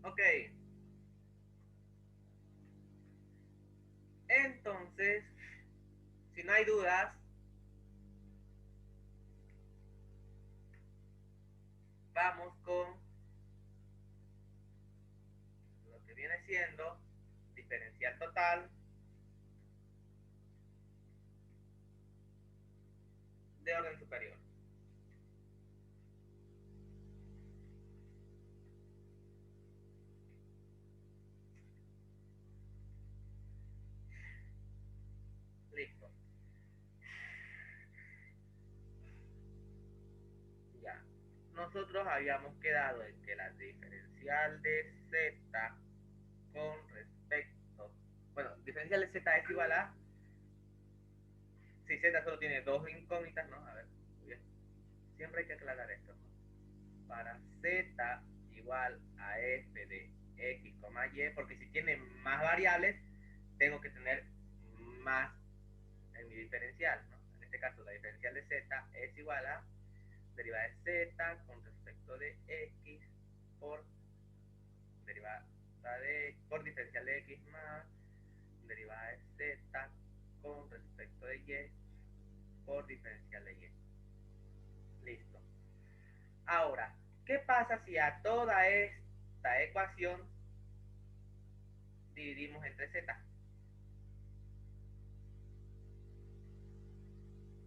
Ok, entonces, si no hay dudas, vamos con lo que viene siendo diferencial total de orden superior. Listo. Ya. Nosotros habíamos quedado en que la diferencial de z con respecto, bueno, diferencial de z es igual a, si z solo tiene dos incógnitas, ¿no? A ver, bien. Siempre hay que aclarar esto, ¿no? Para z igual a f de x, y, porque si tiene más variables, tengo que tener más en mi diferencial, ¿no? En este caso, la diferencial de z es igual a derivada de z con respecto de x por derivada por diferencial de x más derivada de z con respecto de y por diferencial de y. Listo. Ahora, ¿qué pasa si a toda esta ecuación dividimos entre z?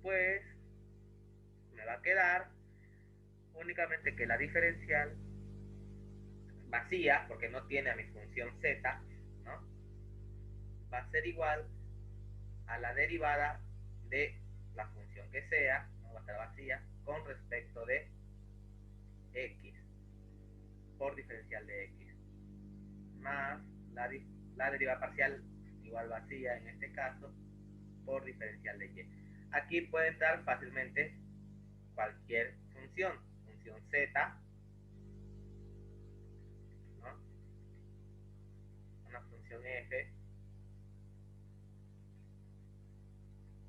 Pues me va a quedar únicamente que la diferencial vacía, porque no tiene a mi función z, ¿no? Va a ser igual a la derivada de la función que sea, no va a estar vacía, con respecto de x por diferencial de x, más la derivada parcial igual vacía en este caso por diferencial de y. Aquí puede entrar fácilmente cualquier función z, ¿no? Una función f,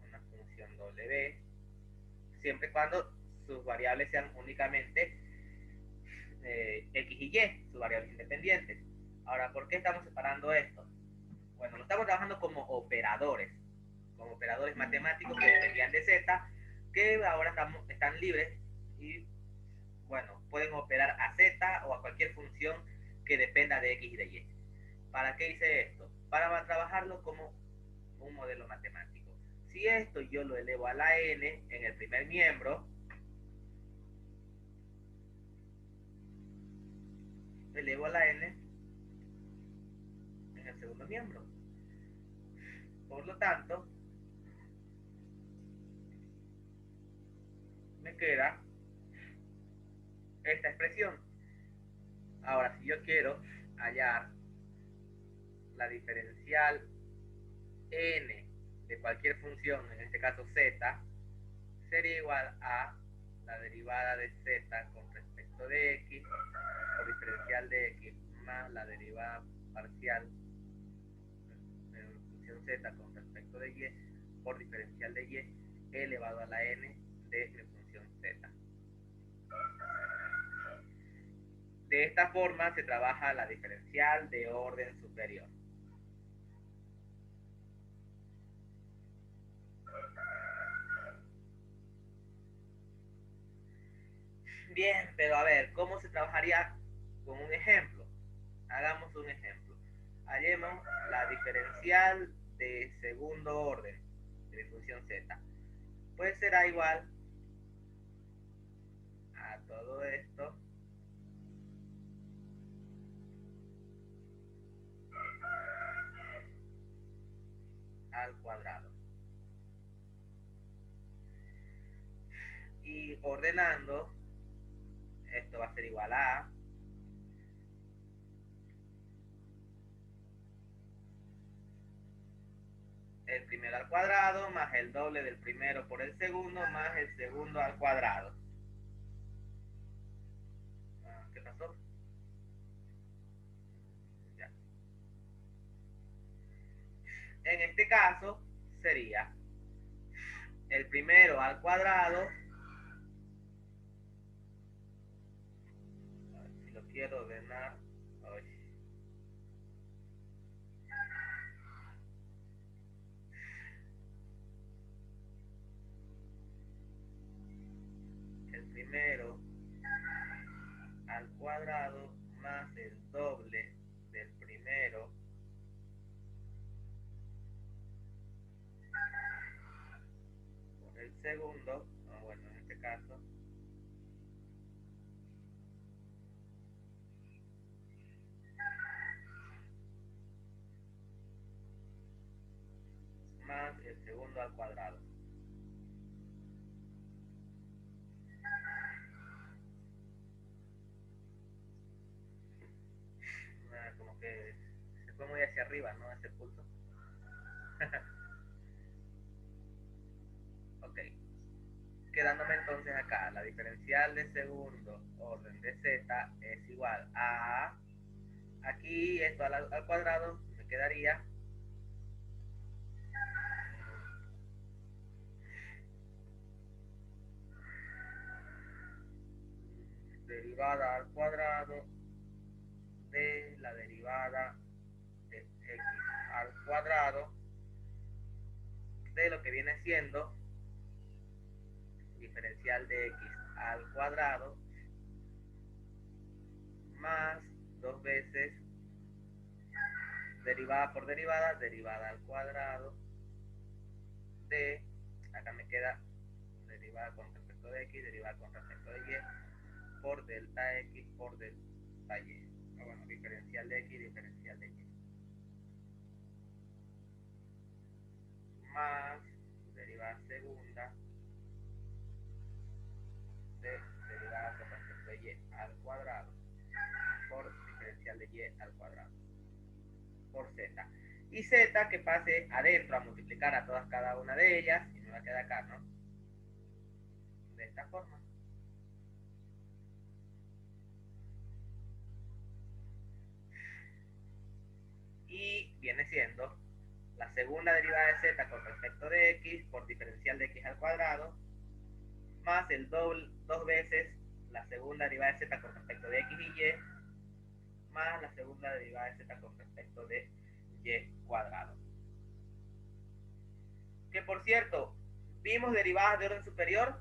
una función w, siempre y cuando sus variables sean únicamente x y y, sus variables independientes. Ahora, ¿por qué estamos separando esto? Bueno, lo estamos trabajando como operadores matemáticos que dependían de z, que ahora están libres y, bueno, pueden operar a z o a cualquier función que dependa de x y de y. ¿Para qué hice esto? Para trabajarlo como un modelo matemático. Si esto yo lo elevo a la n en el primer miembro, elevo a la n en el segundo miembro. Por lo tanto, me queda esta expresión. Ahora, si yo quiero hallar la diferencial n de cualquier función, en este caso z, sería igual a la derivada de z con respecto de x o diferencial de x más la derivada parcial de la función z con respecto de y por diferencial de y elevado a la n de la función z. De esta forma se trabaja la diferencial de orden superior. Bien, pero a ver, ¿cómo se trabajaría con un ejemplo? Hagamos un ejemplo. Hallemos la diferencial de segundo orden de mi función z. Pues será igual a todo esto al cuadrado. Y ordenando, esto va a ser igual a el primero al cuadrado más el doble del primero por el segundo más el segundo al cuadrado. ¿Qué pasó? Ya. En este caso sería el primero al cuadrado, a ver si lo quiero ordenar, primero al cuadrado más el doble del primero por el segundo, bueno, en este caso, más el segundo al cuadrado. Como que se fue muy hacia arriba, ¿no? Ese pulso. Ok. Quedándome entonces acá, la diferencial de segundo orden de z es igual a, aquí esto al cuadrado me quedaría derivada al cuadrado de la derivada de x al cuadrado de lo que viene siendo diferencial de x al cuadrado más dos veces derivada por derivada, derivada al cuadrado de, acá me queda derivada con respecto de x, derivada con respecto de y, por delta x por delta y. Bueno, diferencial de x, diferencial de y. Más derivada segunda de derivada con respecto de y al cuadrado por diferencial de y al cuadrado por z. Y z que pase adentro a multiplicar a todas cada una de ellas y me va a quedar acá, ¿no? De esta forma. Y viene siendo la segunda derivada de z con respecto de x por diferencial de x al cuadrado más el doble, dos veces la segunda derivada de z con respecto de x y y más la segunda derivada de z con respecto de y cuadrado. Que por cierto, ¿vimos derivadas de orden superior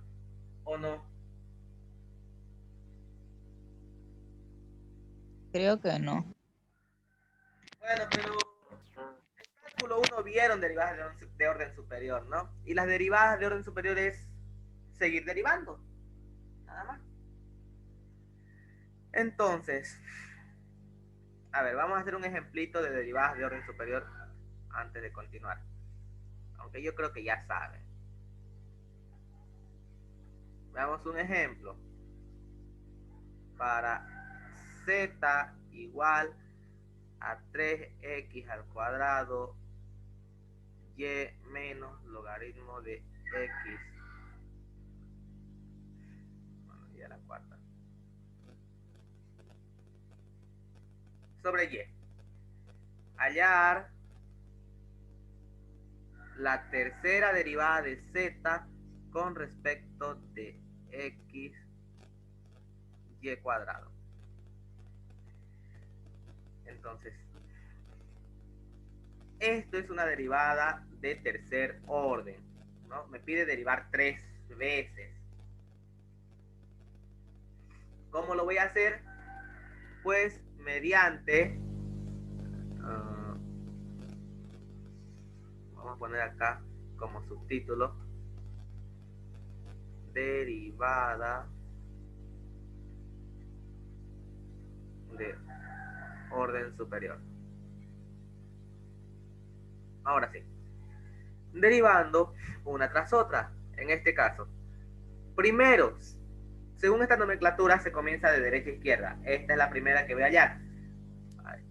o no? Creo que no. Bueno, pero en cálculo 1 vieron derivadas de orden superior, ¿no? Y las derivadas de orden superior es seguir derivando, nada más. Entonces, a ver, vamos a hacer un ejemplito de derivadas de orden superior antes de continuar. Aunque yo creo que ya saben. Veamos un ejemplo. Para z igual a 3x al cuadrado y menos logaritmo de x. Bueno, y a la cuarta. Sobre y. Hallar la tercera derivada de z con respecto de x y cuadrado. Entonces, esto es una derivada de tercer orden, ¿no? Me pide derivar 3 veces. ¿Cómo lo voy a hacer? Pues mediante, vamos a poner acá como subtítulo, derivada de orden superior. Ahora sí, derivando una tras otra. En este caso, primero, según esta nomenclatura se comienza de derecha a izquierda. Esta es la primera que voy a hallar.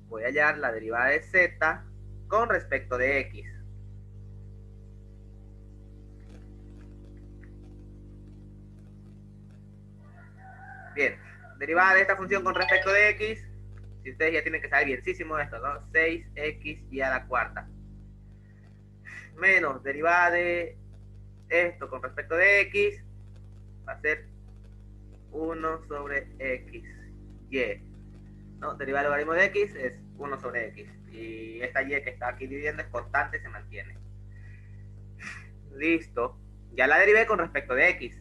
Voy a hallar la derivada de z con respecto de x. Bien, derivada de esta función con respecto de x, si ustedes ya tienen que saber bienísimo esto, ¿no? 6x y a la cuarta. Menos derivada de esto con respecto de x, va a ser 1 sobre x, y. ¿No? Derivada del logaritmo de x es 1 sobre x. Y esta y que está aquí dividiendo es constante, se mantiene. Listo. Ya la derivé con respecto de x.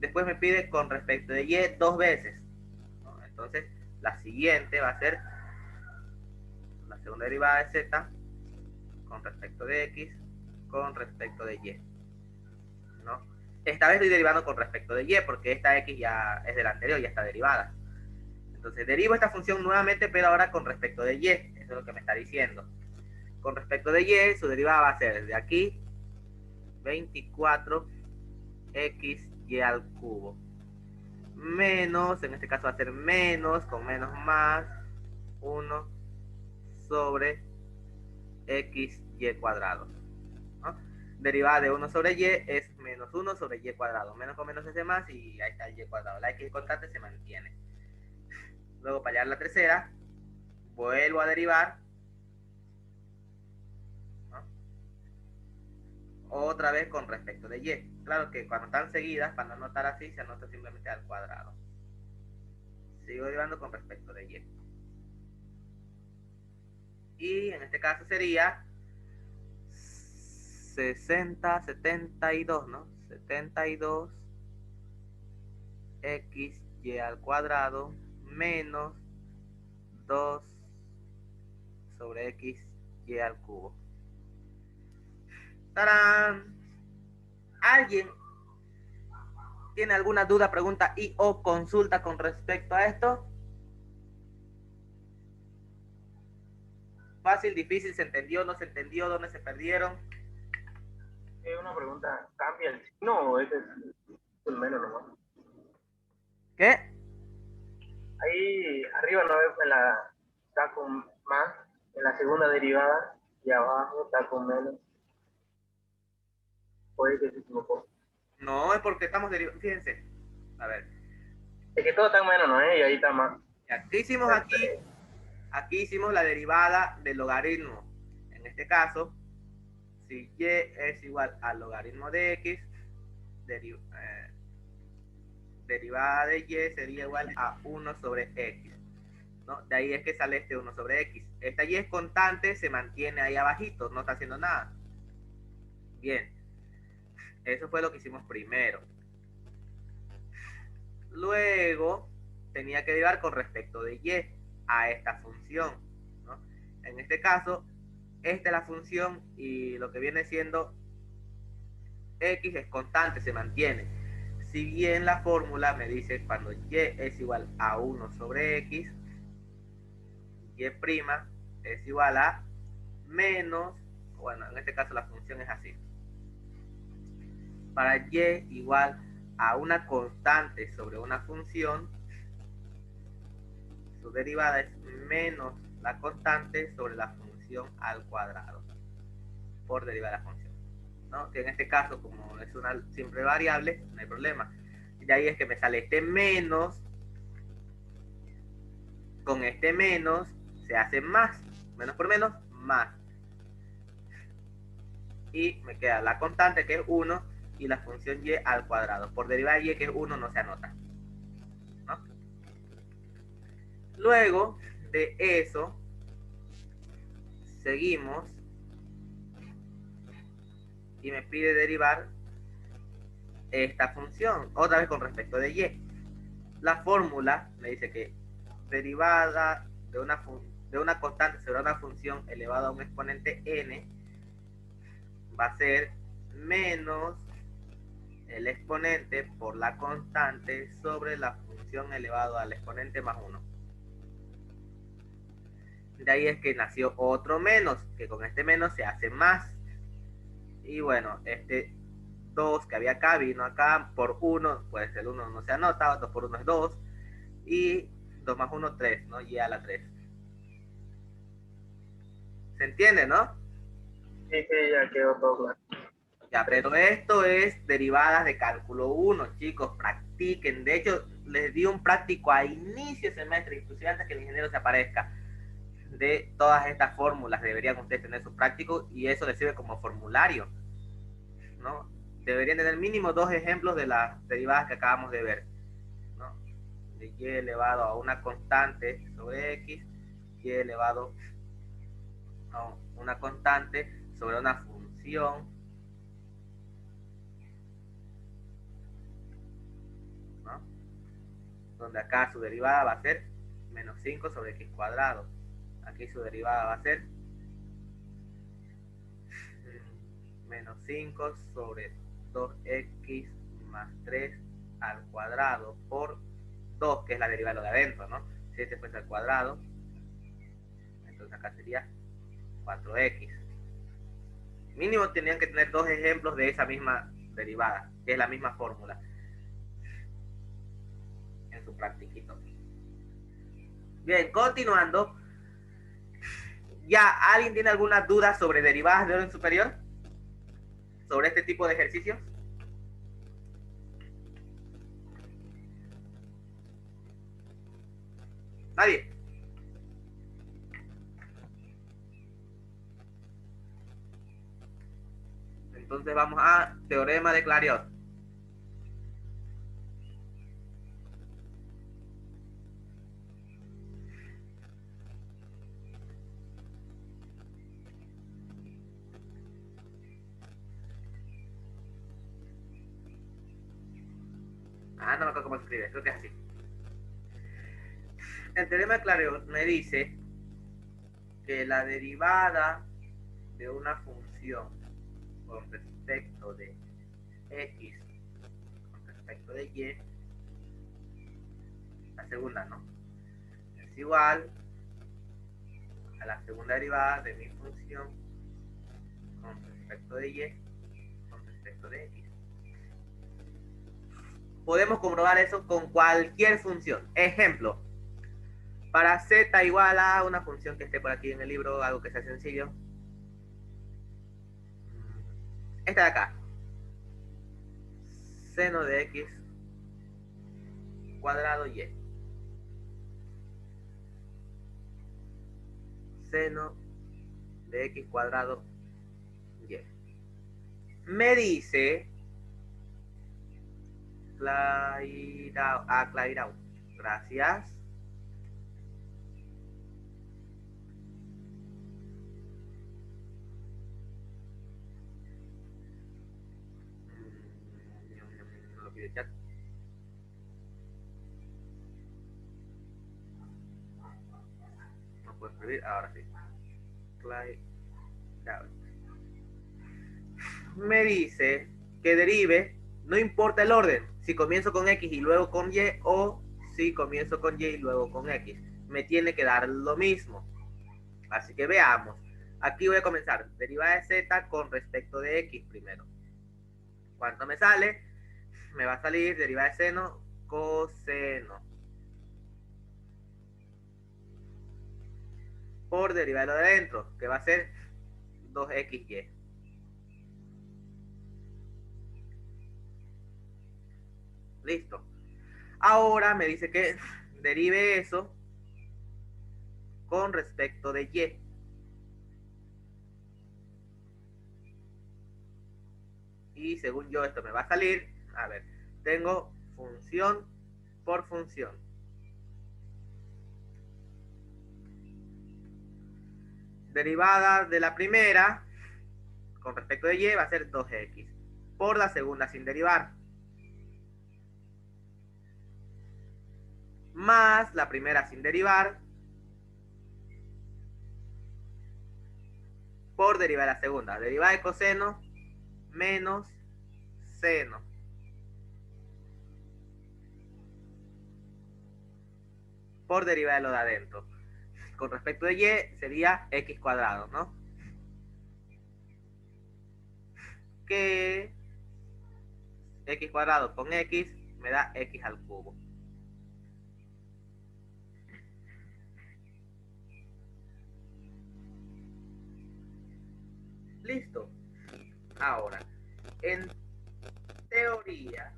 después me pide con respecto de y dos veces, ¿no? Entonces la siguiente va a ser la segunda derivada de z con respecto de x con respecto de y, ¿no? Esta vez estoy derivando con respecto de y porque esta x ya es de la anterior, ya está derivada. Entonces derivo esta función nuevamente, pero ahora con respecto de y. Eso es lo que me está diciendo. Con respecto de y, su derivada va a ser desde aquí 24xy al cubo. Menos, en este caso va a ser menos, con menos más, 1 sobre xy cuadrado, ¿no? Derivada de 1 sobre y es menos 1 sobre y cuadrado. Menos con menos es de más y ahí está el y cuadrado. La x constante se mantiene. Luego para hallar la tercera, vuelvo a derivar, ¿no? Otra vez con respecto de y. Claro que cuando están seguidas, para no anotar así, se anota simplemente al cuadrado. Sigo derivando con respecto de y. Y en este caso sería 72, ¿no? 72 xy al cuadrado menos 2 sobre xy al cubo. ¡Tarán! ¿Alguien tiene alguna duda, pregunta y o consulta con respecto a esto? Fácil, difícil, se entendió, no se entendió, dónde se perdieron. Una pregunta, ¿cambia el signo o ese es el menos nomás? ¿Qué? Ahí arriba no veo en la está con más, en la segunda derivada, y abajo está con menos. Puede que se equivocó. No, es porque estamos derivando. Fíjense. A ver. Es que todo está en menos, ¿no? Y ahí está más. ¿Qué hicimos aquí? Aquí hicimos la derivada del logaritmo. En este caso, si y es igual al logaritmo de x, derivada de y sería igual a 1 sobre x, ¿no? De ahí es que sale este 1 sobre x. Esta y es constante, se mantiene ahí abajito, no está haciendo nada. Bien, eso fue lo que hicimos primero. Luego tenía que derivar con respecto de y a esta función, ¿no? En este caso, esta es la función y lo que viene siendo x es constante, se mantiene. Si bien la fórmula me dice cuando y es igual a 1 sobre x, y' es igual a menos, bueno, en este caso la función es así. Para y igual a una constante sobre una función, su derivada es menos la constante sobre la función al cuadrado, por derivar la función, ¿no? Que en este caso, como es una simple variable, no hay problema. Y de ahí es que me sale este menos, con este menos se hace más, menos por menos, más. Y me queda la constante que es 1 y la función y al cuadrado. Por derivar y que es 1 no se anota, ¿no? Luego de eso, seguimos y me pide derivar esta función, otra vez con respecto de y. La fórmula me dice que derivada de una constante sobre una función elevada a un exponente n va a ser menos el exponente por la constante sobre la función elevado al exponente más 1. De ahí es que nació otro menos, que con este menos se hace más. Y bueno, este 2 que había acá vino acá por 1, pues el 1 no se anota, 2 por 1 es 2. Y 2 más 1, 3, ¿no? Y a la 3. ¿Se entiende, no? Sí, sí, ya quedó todo claro. Ya, pero esto es derivadas de cálculo 1, chicos, practiquen. De hecho, les di un práctico a inicio de semestre, inclusive antes que el ingeniero se aparezca, de todas estas fórmulas. Deberían ustedes tener su práctico y eso les sirve como formulario, ¿no? Deberían tener mínimo 2 ejemplos de las derivadas que acabamos de ver, ¿no? De y elevado a una constante sobre x, y elevado a una constante sobre una función ¿no? Donde acá su derivada va a ser menos 5 sobre x cuadrado. Aquí su derivada va a ser menos 5 sobre 2x más 3 al cuadrado por 2, que es la derivada de lo de adentro, ¿no? Si este fuese al cuadrado, entonces acá sería 4x. Mínimo tenían que tener dos ejemplos de esa misma derivada, que es la misma fórmula, en su practiquito. Bien, continuando. ¿Ya alguien tiene alguna duda sobre derivadas de orden superior? ¿Sobre este tipo de ejercicios? ¿Nadie? Entonces vamos a teorema de Clairaut. No me acuerdo cómo se escribe, creo que es así. El teorema de Clairaut me dice que la derivada de una función con respecto de x con respecto de y, la segunda, ¿no? Es igual a la segunda derivada de mi función con respecto de y con respecto de x. Podemos comprobar eso con cualquier función. Ejemplo, para z igual a una función que esté por aquí en el libro, algo que sea sencillo. Esta de acá. Seno de x cuadrado y. Seno de x cuadrado y. Me dice Clairaut. Gracias. No lo pide el chat. No puedo escribir, ahora sí. Clairaut. Me dice que derive, no importa el orden, si comienzo con x y luego con y, o si comienzo con y y luego con x. Me tiene que dar lo mismo. Así que veamos. Aquí voy a comenzar. Derivada de z con respecto de x primero. ¿Cuánto me sale? Me va a salir derivada de seno, coseno. Por derivada de lo de adentro, que va a ser 2xy. Listo. Ahora me dice que derive eso con respecto de y. Y según yo esto me va a salir, a ver, tengo función por función. Derivada de la primera con respecto de y va a ser 2x. Por la segunda sin derivar. Más la primera sin derivar. Por derivada de la segunda. Derivada de coseno menos seno. Por derivada de lo de adentro. Con respecto de y sería x cuadrado, ¿no? Que x cuadrado con x me da x al cubo. Listo. Ahora, en teoría,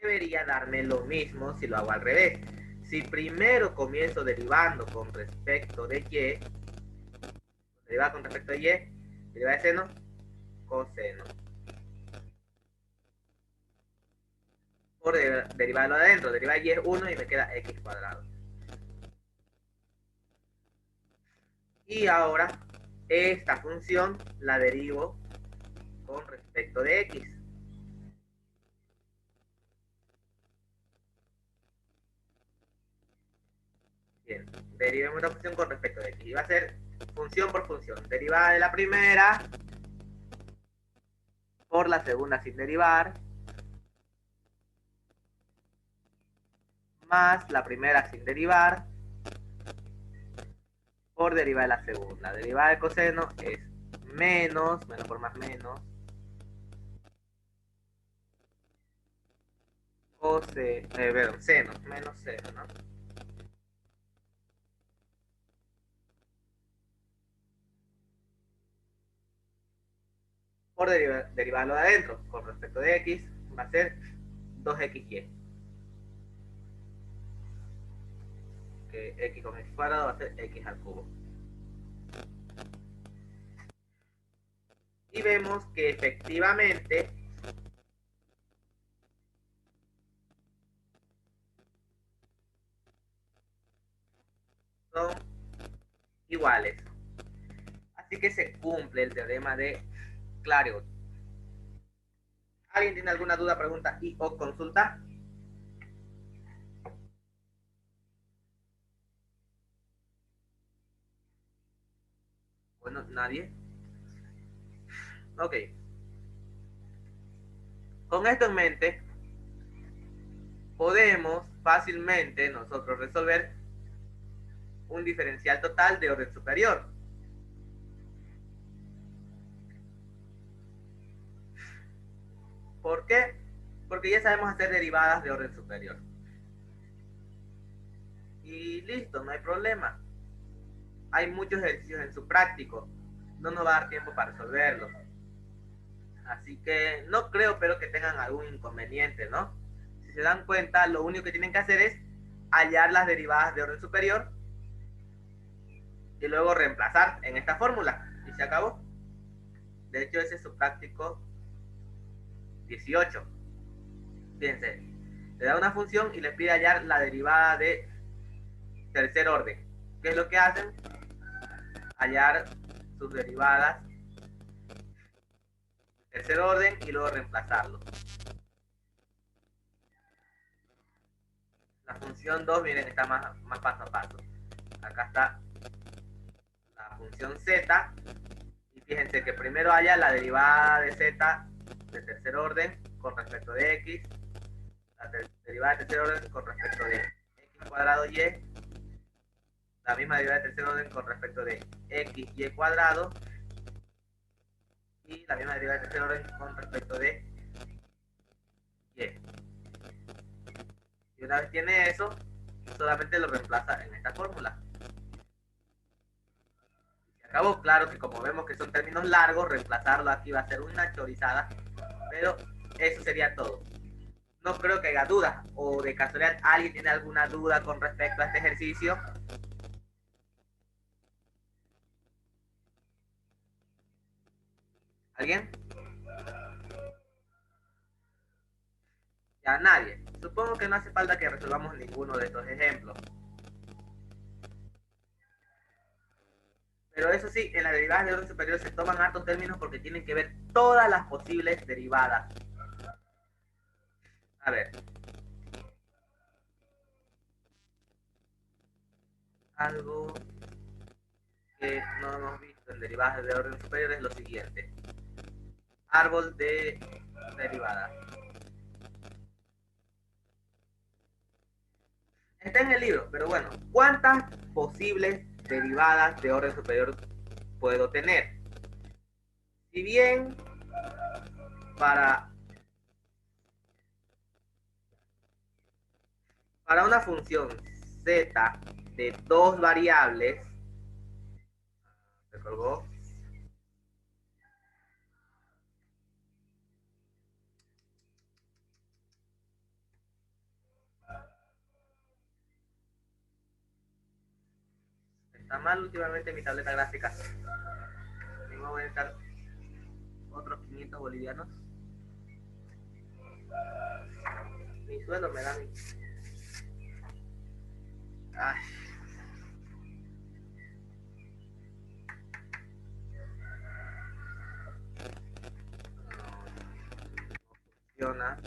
debería darme lo mismo si lo hago al revés. Si primero comienzo derivando con respecto de y, derivada con respecto de y, derivada de seno, coseno. Por derivada de lo de adentro, derivada de y es 1 y me queda x cuadrado. Y ahora, esta función la derivo con respecto de x. derivemos una función con respecto de x. Y va a ser función por función. Derivada de la primera por la segunda sin derivar, más la primera sin derivar por derivada de la segunda. Derivada del coseno es menos por más menos, seno, menos seno, ¿no? Por derivarlo de adentro, con respecto de x, va a ser 2xy. Que x con x cuadrado va a ser x al cubo. Y vemos que efectivamente son iguales. Así que se cumple el teorema de Clairaut. ¿Alguien tiene alguna duda, pregunta y o consulta? Bueno, nadie. Ok. Con esto en mente, podemos fácilmente nosotros resolver un diferencial total de orden superior. ¿Por qué? Porque ya sabemos hacer derivadas de orden superior. Y listo, no hay problema. Hay muchos ejercicios en su práctico. No nos va a dar tiempo para resolverlos. Así que no creo, pero que tengan algún inconveniente, ¿no? Si se dan cuenta, lo único que tienen que hacer es hallar las derivadas de orden superior y luego reemplazar en esta fórmula. Y se acabó. De hecho, ese es su práctico 18. Fíjense, le da una función y le pide hallar la derivada de tercer orden. ¿Qué es lo que hacen? Hallar sus derivadas de tercer orden y luego reemplazarlo. La función 2, miren, está más paso a paso. Acá está la función z. Y fíjense que primero haya la derivada de z de tercer orden con respecto de x, la derivada de tercer orden con respecto de x cuadrado y, la misma derivada de tercer orden con respecto de x y cuadrado, y la misma derivada de tercer orden con respecto de y. Y una vez tiene eso, solamente lo reemplaza en esta fórmula. Se acabó. Claro que como vemos que son términos largos, reemplazarlo aquí va a ser una chorizada, pero eso sería todo. No creo que haya dudas, o de casualidad alguien tiene alguna duda con respecto a este ejercicio. ¿Alguien? Ya nadie. Supongo que no hace falta que resolvamos ninguno de estos ejemplos. Pero eso sí, en las derivadas de orden superior se toman hartos términos porque tienen que ver todas las posibles derivadas. A ver. Algo que no hemos visto en derivadas de orden superior es lo siguiente. Árbol de derivadas. Está en el libro, pero bueno, ¿cuántas posibles derivadas de orden superior puedo tener? Si bien para una función z de dos variables, se colgó, está mal últimamente mi tableta gráfica. Tengo que necesitar otros 500 bolivianos. Mi sueldo me da mi... Ay. No funciona.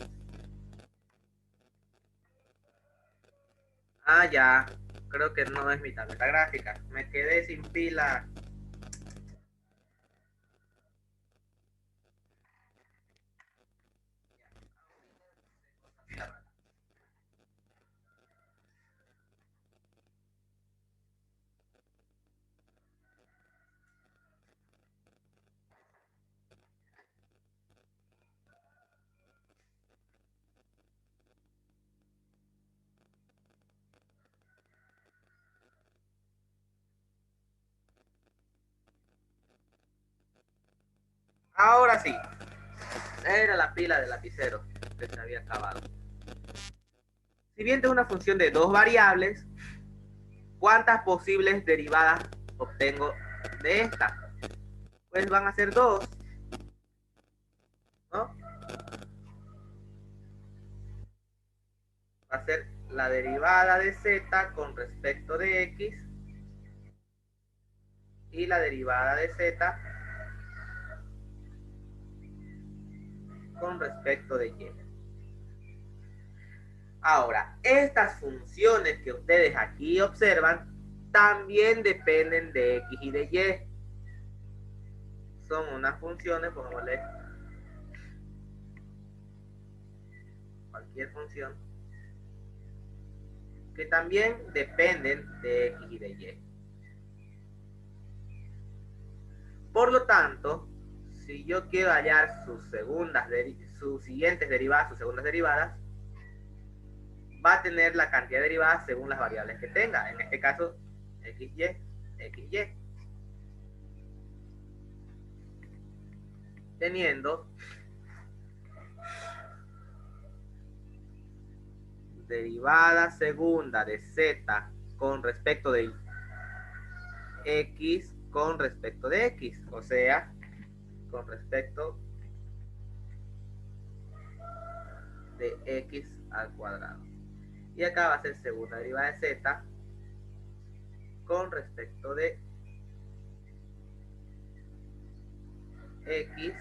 Ah, ya. Ok, creo que no es mi tableta gráfica. Me quedé sin pila. Ahora sí. Era la pila del lapicero que se había acabado. Si bien tengo una función de dos variables, ¿cuántas posibles derivadas obtengo de esta? Pues van a ser dos, ¿no? Va a ser la derivada de z con respecto de x y la derivada de z con respecto de y. Ahora, estas funciones que ustedes aquí observan también dependen de x y de y. Son unas funciones, pongámosle cualquier función, que también dependen de x y de y. Por lo tanto, si yo quiero hallar sus siguientes derivadas, sus segundas derivadas, va a tener la cantidad de derivadas según las variables que tenga. En este caso, xy, xy. Teniendo derivada segunda de z con respecto de x con respecto de x, o sea, con respecto de x al cuadrado. Y acá va a ser segunda derivada de z con respecto de x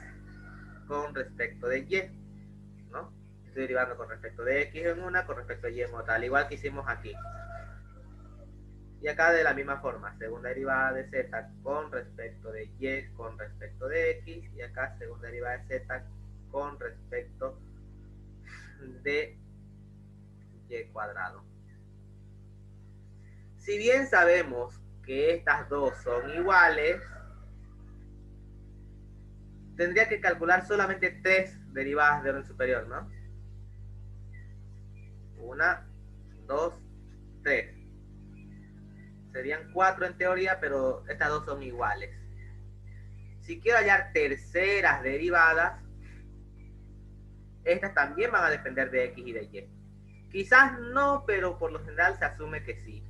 con respecto de y, ¿no? Estoy derivando con respecto de x en una, con respecto de y en otra, al igual que hicimos aquí. Y acá de la misma forma, segunda derivada de z con respecto de y con respecto de x, y acá segunda derivada de z con respecto de y cuadrado. Si bien sabemos que estas dos son iguales, tendría que calcular solamente tres derivadas de orden superior, ¿no? Una, dos, tres. Serían cuatro en teoría, pero estas dos son iguales. Si quiero hallar terceras derivadas, estas también van a depender de x y de y. Quizás no, pero por lo general se asume que sí.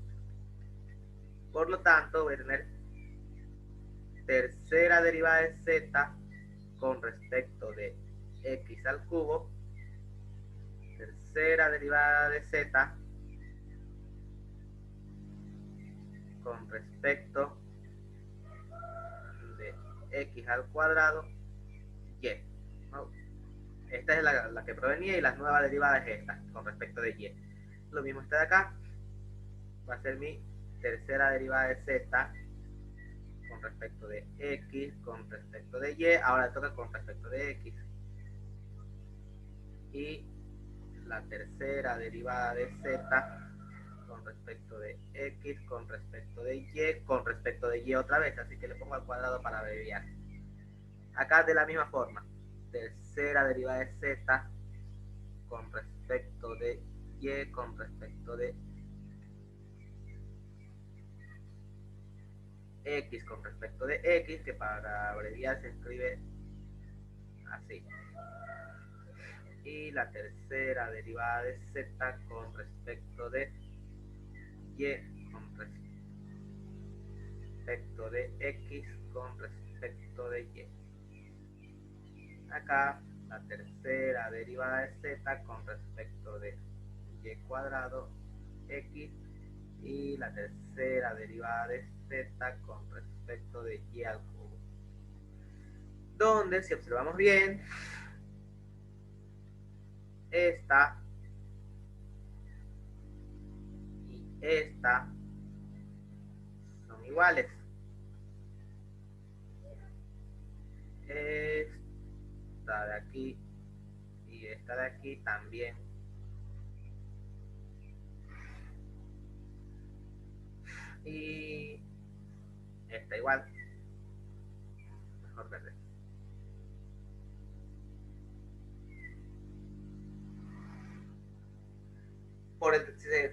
Por lo tanto, voy a tener tercera derivada de z con respecto de x al cubo, tercera derivada de z con respecto de x al cuadrado, y. ¿No? Esta es la que provenía y la nueva derivada es esta, con respecto de y. Lo mismo está de acá, va a ser mi tercera derivada de z con respecto de x, con respecto de y, ahora toca con respecto de x. Y la tercera derivada de z con respecto de x, con respecto de y otra vez, así que le pongo al cuadrado para abreviar. Acá de la misma forma, tercera derivada de z con respecto de y, con respecto de x, con respecto de x, que para abreviar se escribe así. Y la tercera derivada de z con respecto de y, con respecto de x, con respecto de y. Acá la tercera derivada de z con respecto de y cuadrado x, y la tercera derivada de z con respecto de y al cubo. Donde, si observamos bien, esta y esta iguales. Esta de aquí y esta de aquí también. Y esta igual. Mejor verde.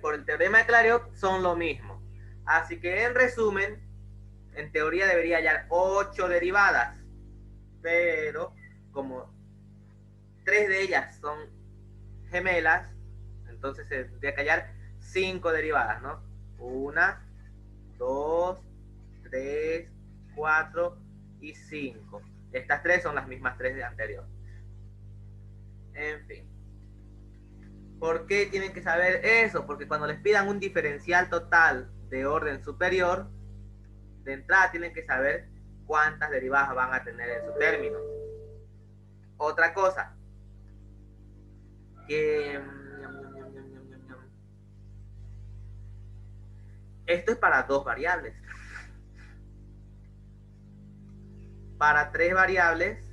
Por el teorema de Clairaut son lo mismo. Así que en resumen, en teoría debería hallar 8 derivadas, pero como 3 de ellas son gemelas, entonces se tendría que hallar 5 derivadas, ¿no? 1, 2, 3, 4 y 5. Estas 3 son las mismas 3 de anterior. En fin. ¿Por qué tienen que saber eso? Porque cuando les pidan un diferencial total de orden superior, de entrada tienen que saber cuántas derivadas van a tener en su término. Otra cosa, que esto es para 2 variables. Para 3 variables,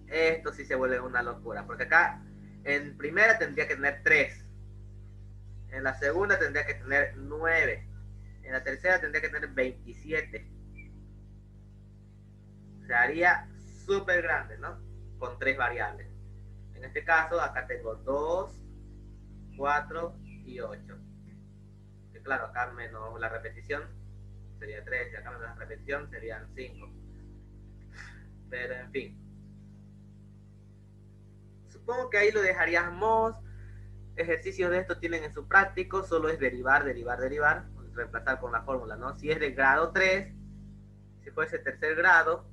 esto sí se vuelve una locura, porque acá en primera tendría que tener 3, en la segunda tendría que tener 9, en la tercera tendría que tener 27. Se haría súper grande, ¿no? Con 3 variables. En este caso, acá tengo 2, 4 y 8. Que claro, acá menos la repetición sería 3, y acá menos la repetición serían 5. Pero en fin. Supongo que ahí lo dejaríamos. Ejercicios de esto tienen en su práctico, solo es derivar, reemplazar con la fórmula, ¿no? Si es de grado 3, si fuese tercer grado,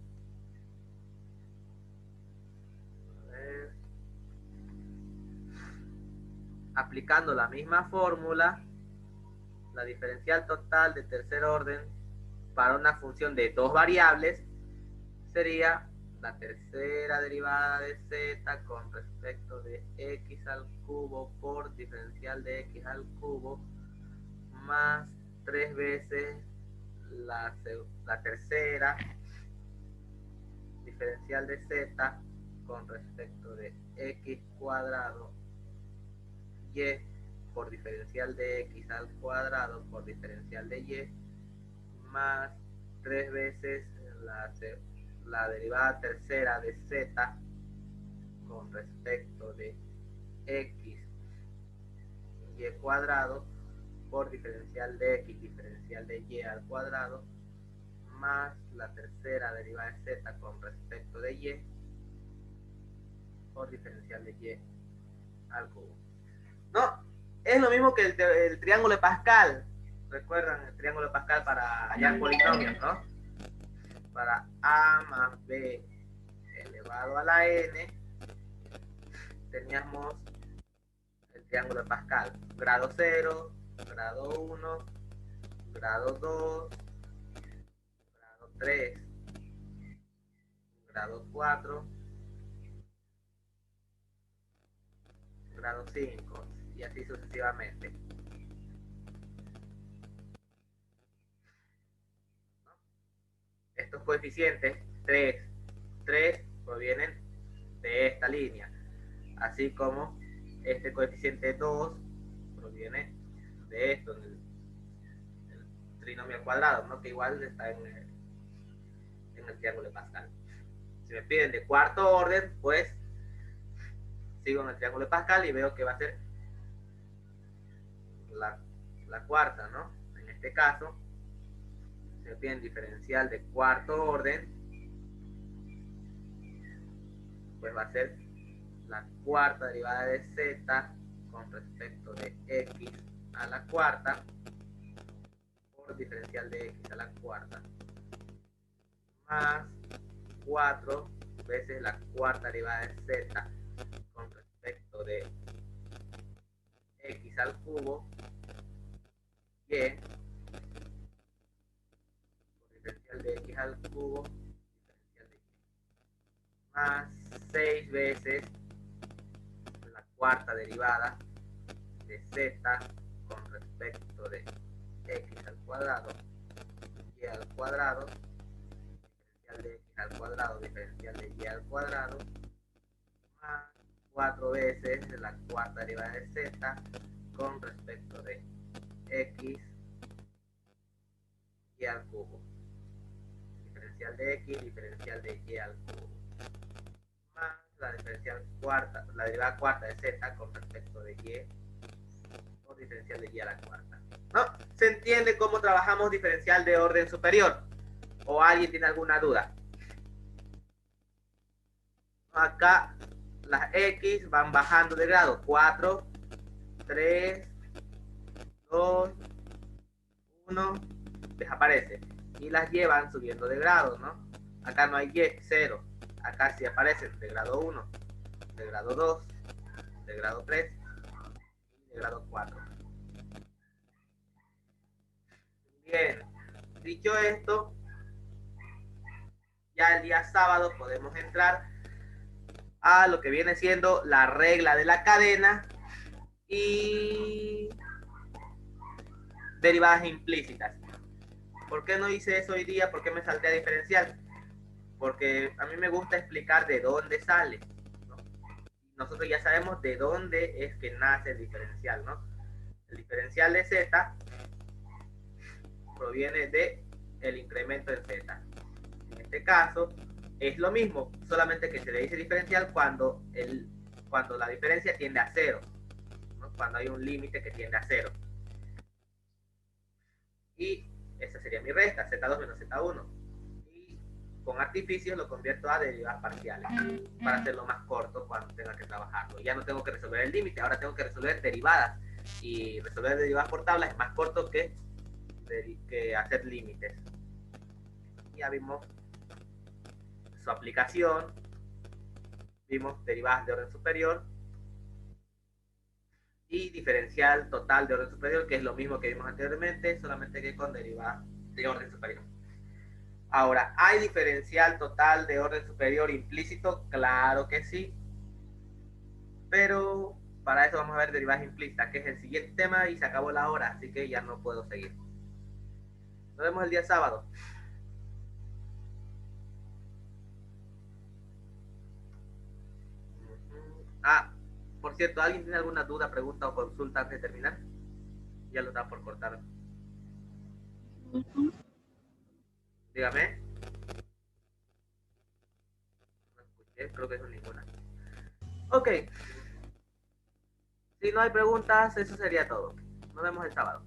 aplicando la misma fórmula, la diferencial total de tercer orden para una función de 2 variables sería la tercera derivada de z con respecto de x al cubo por diferencial de x al cubo más 3 veces la tercera diferencial de z con respecto de x cuadrado y por diferencial de x al cuadrado por diferencial de y más 3 veces la derivada tercera de z con respecto de x y cuadrado por diferencial de x diferencial de y al cuadrado más la tercera derivada de z con respecto de y por diferencial de y al cubo. No, es lo mismo que el triángulo de Pascal. ¿Recuerdan el triángulo de Pascal para hallar polinomios, no? Para a más b elevado a la n, teníamos el triángulo de Pascal. Grado 0, grado 1, grado 2, grado 3, grado 4, grado 5 y así sucesivamente. Estos coeficientes 3, 3 provienen de esta línea, así como este coeficiente 2 proviene de esto, el trinomio al cuadrado, ¿no? Que igual está en el triángulo de Pascal. Si me piden de cuarto orden, pues sigo en el triángulo de Pascal y veo que va a ser la cuarta, ¿no? En este caso, si me piden diferencial de cuarto orden, pues va a ser la cuarta derivada de z con respecto de x a la cuarta por diferencial de x a la cuarta más 4 veces la cuarta derivada de z con respecto de x al cubo y por diferencial de x al cubo diferencial de y más 6 veces la cuarta derivada de z con respecto de x al cuadrado, y al cuadrado, diferencial de x al cuadrado, diferencial de y al cuadrado, más 4 veces la cuarta derivada de z con respecto de x y al cubo. Diferencial de x, diferencial de y al cubo. Más la diferencial cuarta, la derivada cuarta de z con respecto de y por diferencial de y a la cuarta. ¿No? ¿Se entiende cómo trabajamos diferencial de orden superior? ¿O alguien tiene alguna duda? Acá las x van bajando de grado. 4, 3, 2, 1, desaparece. Y las y van subiendo de grado, ¿no? Acá no hay y, 0. Acá sí aparecen de grado 1, de grado 2, de grado 3 y de grado 4. Bien, dicho esto, ya el día sábado podemos entrar a lo que viene siendo la regla de la cadena y derivadas implícitas. ¿Por qué no hice eso hoy día? ¿Por qué me salté a diferencial? Porque a mí me gusta explicar de dónde sale, ¿no? Nosotros ya sabemos de dónde es que nace el diferencial, ¿no? El diferencial de z proviene de el incremento en z. En este caso es lo mismo, solamente que se le dice diferencial cuando la diferencia tiende a 0, ¿no? Cuando hay un límite que tiende a 0. Y esa sería mi resta, z2 menos z1. Y con artificios lo convierto a derivadas parciales para hacerlo más corto cuando tenga que trabajarlo. Ya no tengo que resolver el límite, ahora tengo que resolver derivadas. Y resolver derivadas por tablas es más corto que hacer límites. Ya vimos su aplicación, vimos derivadas de orden superior y diferencial total de orden superior, que es lo mismo que vimos anteriormente, solamente que con derivadas de orden superior. Ahora, ¿hay diferencial total de orden superior implícito? Claro que sí, pero para eso vamos a ver derivadas implícitas, que es el siguiente tema, y se acabó la hora, así que ya no puedo seguir. Nos vemos el día sábado. Ah, por cierto, ¿alguien tiene alguna duda, pregunta o consulta antes de terminar? Ya lo da por cortar. Dígame. No escuché, creo que no es ninguna. Ok. Si no hay preguntas, eso sería todo. Nos vemos el sábado.